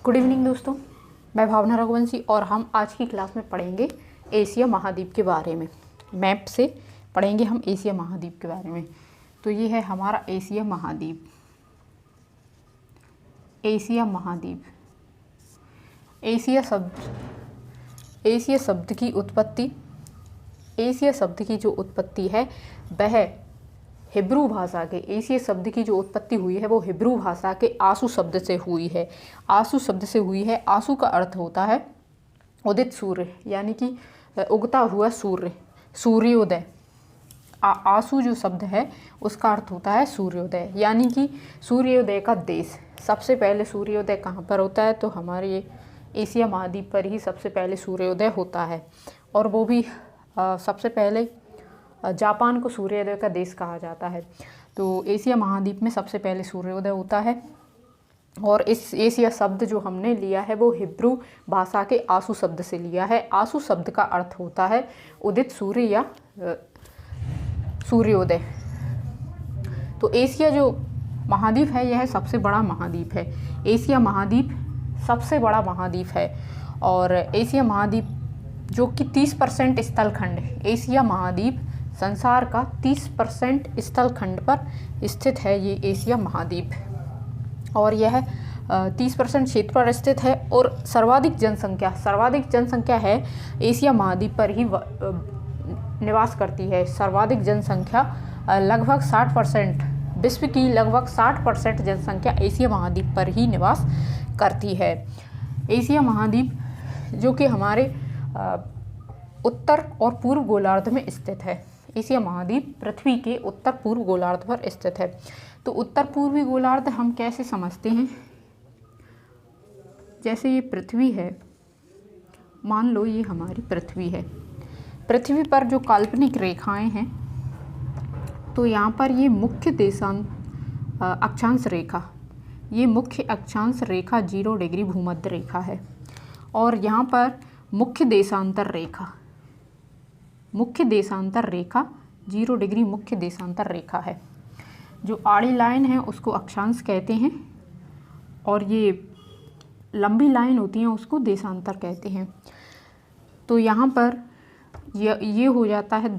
Good evening दोस्तों, मैं भावना रघुवंशी और हम आज की क्लास में पढ़ेंगे एशिया महाद्वीप के बारे में। मैप से पढ़ेंगे हम एशिया महाद्वीप के बारे में। तो ये है हमारा एशिया महाद्वीप। एशिया महाद्वीप, एशिया शब्द की उत्पत्ति, एशिया शब्द की जो उत्पत्ति है वह हिब्रू भाषा के, एशिया शब्द की जो उत्पत्ति हुई है वो हिब्रू भाषा के आसू शब्द से हुई है। आसू शब्द से हुई है। आसू का अर्थ होता है उदित सूर्य, यानी कि उगता हुआ सूर्य, सूर्योदय। आसू जो शब्द है उसका अर्थ होता है सूर्योदय, यानी कि सूर्योदय का देश। सबसे पहले सूर्योदय कहाँ पर होता है? तो हमारे ये एशिया महाद्वीप पर ही सबसे पहले सूर्योदय होता है। और वो भी सबसे पहले जापान को सूर्योदय का देश कहा जाता है। तो एशिया महाद्वीप में सबसे पहले सूर्योदय होता है। और इस एशिया शब्द जो हमने लिया है वो हिब्रू भाषा के आसू शब्द से लिया है। आसू शब्द का अर्थ होता है उदित सूर्य या सूर्योदय। तो एशिया जो महाद्वीप है यह सबसे बड़ा महाद्वीप है। एशिया महाद्वीप सबसे बड़ा महाद्वीप है। और एशिया महाद्वीप जो कि 30% स्थलखंड है। एशिया महाद्वीप संसार का 30% स्थलखंड पर स्थित है ये एशिया महाद्वीप। और यह 30% क्षेत्र पर स्थित है। और सर्वाधिक जनसंख्या है एशिया महाद्वीप पर ही निवास करती है। सर्वाधिक जनसंख्या लगभग 60%, विश्व की लगभग 60% जनसंख्या एशिया महाद्वीप पर ही निवास करती है। एशिया महाद्वीप जो कि हमारे उत्तर और पूर्व गोलार्ध में स्थित है। एशिया महाद्वीप पृथ्वी के उत्तर पूर्व गोलार्ध पर स्थित है। तो उत्तर पूर्वी गोलार्ध हम कैसे समझते हैं? जैसे ये पृथ्वी है, मान लो ये हमारी पृथ्वी है। पृथ्वी पर जो काल्पनिक रेखाएं हैं, तो यहाँ पर ये मुख्य अक्षांश रेखा, ये मुख्य अक्षांश रेखा 0 डिग्री भूमध्य रेखा है। और यहाँ पर मुख्य देशांतर रेखा 0 डिग्री मुख्य देशांतर रेखा है। जो आड़ी लाइन है उसको अक्षांश कहते हैं, और ये लंबी लाइन होती है उसको देशांतर कहते हैं। तो यहाँ पर ये हो जाता है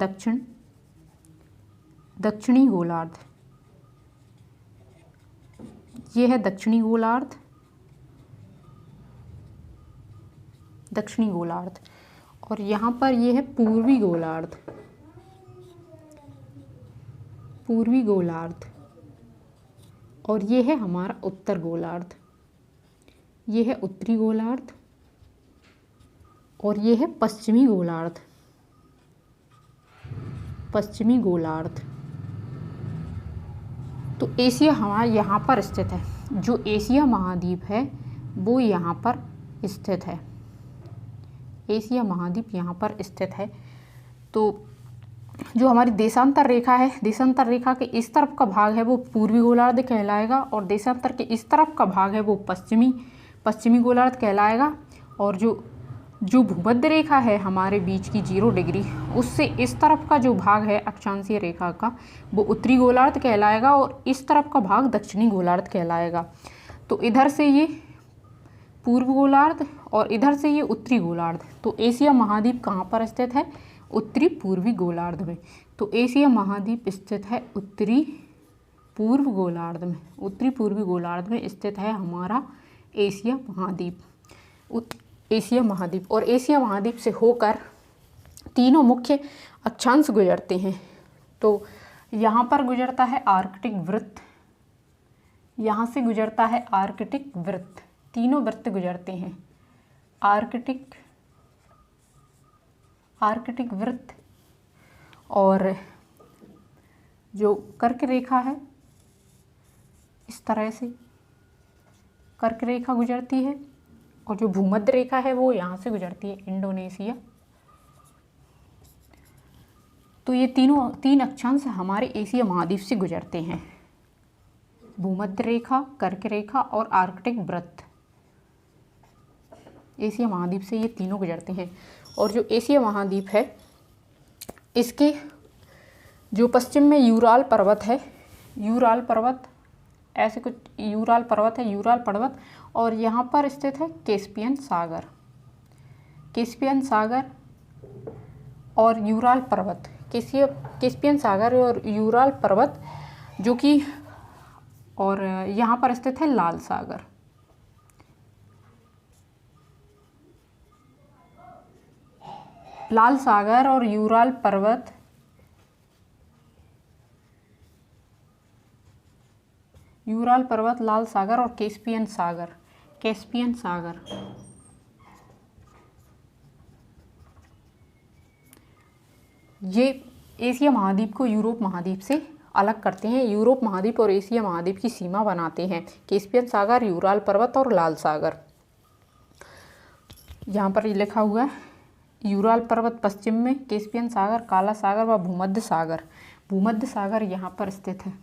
दक्षिणी गोलार्ध। ये है दक्षिणी गोलार्ध। और यहाँ पर ये है पूर्वी गोलार्ध। और ये है हमारा उत्तर गोलार्ध। ये है उत्तरी गोलार्ध। और ये है पश्चिमी गोलार्ध। तो एशिया हमारा यहाँ पर स्थित है। जो एशिया महाद्वीप है वो यहाँ पर स्थित है। एशिया महाद्वीप यहाँ पर स्थित है। तो जो हमारी देशांतर रेखा है, देशांतर रेखा के इस तरफ का भाग है वो पूर्वी गोलार्ध कहलाएगा, और देशांतर के इस तरफ का भाग है वो पश्चिमी गोलार्ध कहलाएगा। और जो भूमध्य रेखा है हमारे बीच की 0 डिग्री, उससे इस तरफ का जो भाग है अक्षांशीय रेखा का वो उत्तरी गोलार्ध कहलाएगा, और इस तरफ का भाग दक्षिणी गोलार्ध कहलाएगा। तो इधर से ये पूर्व गोलार्ध और इधर से ये उत्तरी गोलार्ध। तो एशिया महाद्वीप कहाँ पर स्थित है? उत्तरी पूर्वी गोलार्ध में। तो एशिया महाद्वीप स्थित है उत्तरी पूर्व गोलार्ध में। उत्तरी पूर्वी गोलार्ध में स्थित है हमारा एशिया महाद्वीप। और एशिया महाद्वीप से होकर तीनों मुख्य अक्षांश गुजरते हैं। तो यहाँ पर गुजरता है आर्कटिक वृत्त, यहाँ से गुजरता है आर्कटिक वृत्त। तीनों वृत्त गुजरते हैं। आर्कटिक वृत्त। और जो कर्क रेखा है इस तरह से कर्क रेखा गुजरती है, और जो भूमध्य रेखा है वो यहाँ से गुजरती है इंडोनेशिया। तो ये तीन अक्षांश हमारे एशिया महाद्वीप से गुजरते हैं। भूमध्य रेखा, कर्क रेखा और आर्कटिक वृत्त। एशिया महाद्वीप से ये तीनों गुजरते हैं। और जो एशिया महाद्वीप है इसके जो पश्चिम में यूराल पर्वत है, यूराल पर्वत ऐसे कुछ यूराल पर्वत है, यूराल पर्वत, और यहाँ पर स्थित है कैस्पियन सागर। कैस्पियन सागर और यूराल पर्वत, कैस्पियन सागर और यूराल पर्वत जो कि, और यहाँ पर स्थित है लाल सागर। लाल सागर और यूराल पर्वत, यूराल पर्वत, लाल सागर और कैस्पियन सागर, कैस्पियन सागर। ये एशिया महाद्वीप को यूरोप महाद्वीप से अलग करते हैं। यूरोप महाद्वीप और एशिया महाद्वीप की सीमा बनाते हैं कैस्पियन सागर, यूराल पर्वत और लाल सागर। यहाँ पर ये लिखा हुआ है यूराल पर्वत पश्चिम में, कैस्पियन सागर, काला सागर व भूमध्य सागर। भूमध्य सागर यहाँ पर स्थित है,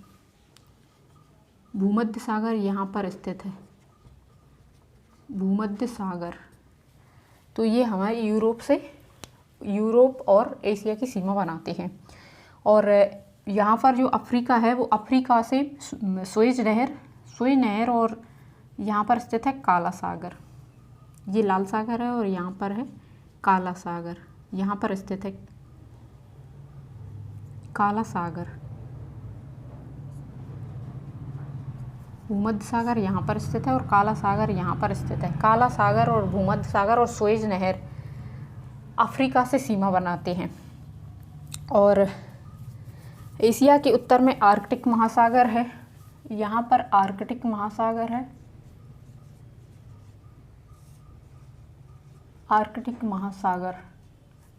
भूमध्य सागर यहाँ पर स्थित है, भूमध्य सागर। तो ये हमारे यूरोप और एशिया की सीमा बनाते हैं। और यहाँ पर जो अफ्रीका है वो अफ्रीका से सुएज नहर और यहाँ पर स्थित है काला सागर। ये लाल सागर है और यहाँ पर है काला सागर, यहाँ पर स्थित है काला सागर। भूमध्य सागर यहाँ पर स्थित है और काला सागर यहाँ पर स्थित है। काला सागर और भूमध्य सागर और सुएज नहर अफ्रीका से सीमा बनाते हैं। और एशिया के उत्तर में आर्कटिक महासागर है, यहाँ पर आर्कटिक महासागर है, आर्कटिक महासागर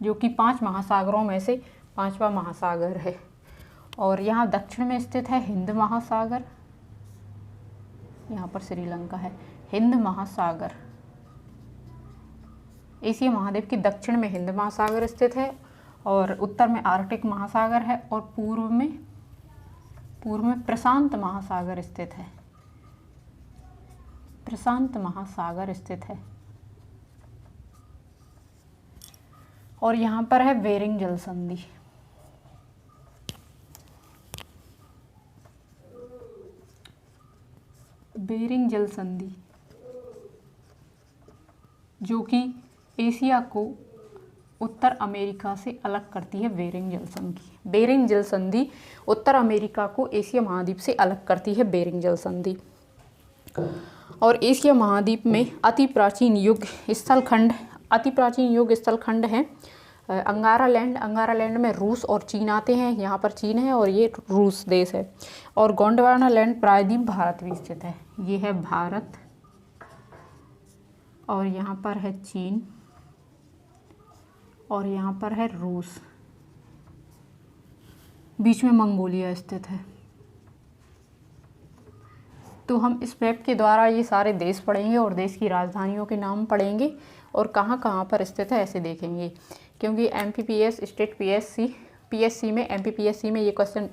जो कि 5 महासागरों में से 5वां महासागर है। और यहाँ दक्षिण में स्थित है हिंद महासागर, यहाँ पर श्रीलंका है, हिंद महासागर। एशिया महाद्वीप के दक्षिण में हिंद महासागर स्थित है और उत्तर में आर्कटिक महासागर है और पूर्व में प्रशांत महासागर स्थित है, प्रशांत महासागर स्थित है। और यहाँ पर है बेरिंग जल संधि। बेरिंग जल संधि जो कि एशिया को उत्तर अमेरिका से अलग करती है। बेरिंग जल संधि, बेरिंग जल संधि उत्तर अमेरिका को एशिया महाद्वीप से अलग करती है, बेरिंग जल संधि। और एशिया महाद्वीप में अति प्राचीन युग स्थलखंड है अंगारा लैंड में रूस और चीन आते हैं। यहाँ पर चीन है और ये रूस देश है। और गोंडवाना लैंड प्रायद्वीप भारत भी स्थित है, ये है भारत और यहाँ पर है चीन और यहाँ पर है रूस, बीच में मंगोलिया स्थित है। तो हम इस मैप के द्वारा ये सारे देश पढ़ेंगे और देश की राजधानियों के नाम पढ़ेंगे और कहाँ कहाँ पर स्थित है ऐसे देखेंगे। क्योंकि MPPS स्टेट PSC में MPPSC में ये क्वेश्चन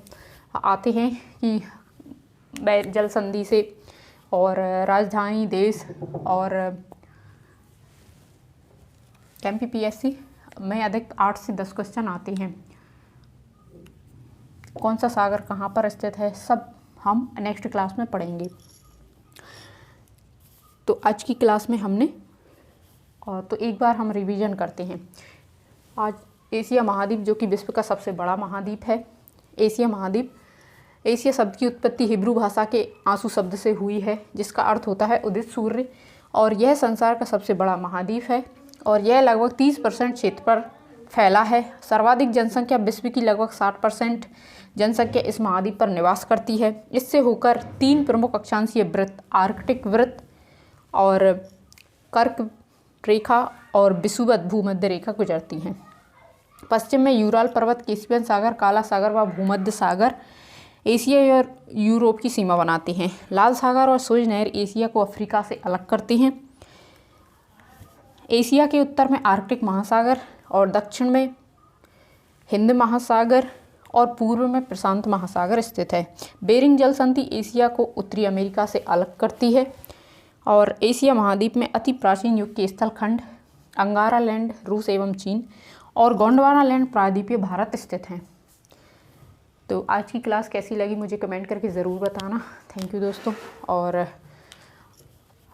आते हैं कि जल संधि से और राजधानी देश, और MPPSC में अधिक 8 से 10 क्वेश्चन आते हैं। कौन सा सागर कहाँ पर स्थित है सब हम नेक्स्ट क्लास में पढ़ेंगे। तो आज की क्लास में हमने तो एक बार हम रिवीजन करते हैं। आज एशिया महाद्वीप जो कि विश्व का सबसे बड़ा महाद्वीप है। एशिया महाद्वीप, एशिया शब्द की उत्पत्ति हिब्रू भाषा के आंसू शब्द से हुई है जिसका अर्थ होता है उदित सूर्य। और यह संसार का सबसे बड़ा महाद्वीप है और यह लगभग 30% क्षेत्र पर फैला है। सर्वाधिक जनसंख्या विश्व की लगभग 60% जनसंख्या इस महाद्वीप पर निवास करती है। इससे होकर 3 प्रमुख अक्षांशीय वृत्त, आर्कटिक वृत्त और कर्क रेखा और विषुवत भूमध्य रेखा गुजरती हैं। पश्चिम में यूराल पर्वत, कैस्पियन सागर, काला सागर व भूमध्य सागर एशिया और यूरोप की सीमा बनाते हैं। लाल सागर और सुएज नहर एशिया को अफ्रीका से अलग करते हैं। एशिया के उत्तर में आर्कटिक महासागर और दक्षिण में हिंद महासागर और पूर्व में प्रशांत महासागर स्थित है। बेरिंग जल संधि एशिया को उत्तरी अमेरिका से अलग करती है। और एशिया महाद्वीप में अति प्राचीन युग के स्थलखंड अंगारा लैंड रूस एवं चीन और गोंडवाना लैंड प्रायद्वीपीय भारत स्थित हैं। तो आज की क्लास कैसी लगी मुझे कमेंट करके ज़रूर बताना। थैंक यू दोस्तों, और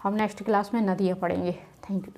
हम नेक्स्ट क्लास में नदियाँ पढ़ेंगे। Thank you.